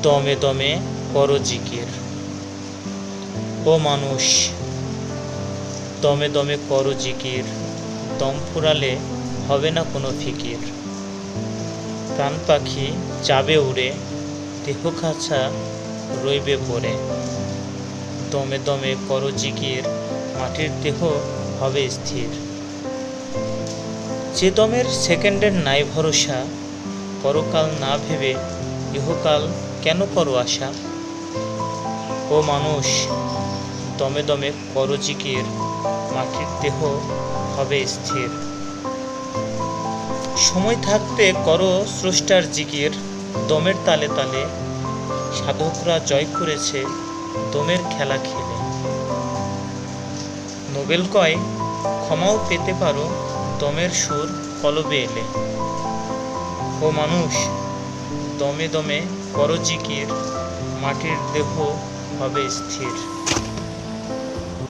দমে দমে করো জিকির। ও মানুষ, দমে দমে করো জিকির, দম ফুরালে হবে না কোনো ফিকির। প্রাণ পাখি যাবে উড়ে, দেহ খাঁচা রইবে পড়ে। দমে দমে করো জিকির, মাটির দেহ হবে স্থির। যে দমের সেকেন্ডের নাই ভরসা, পরকাল না ভেবে ইহকাল কেন করো আশা। ও মানুষ, দমে দমে করো জিকির, মাটির দেহ হবে স্থির। সময় থাকতে করো স্রষ্টার জিকির, দমের তালে তালে সাধকরা জয় করেছে দমের খেলা খেলে। নোবেল কয় ক্ষমাও পেতে পারো দমের সুর কলবে এলে। ও মানুষ, দমে দমে করো জিকির, মাটির দেহ হবে স্থির।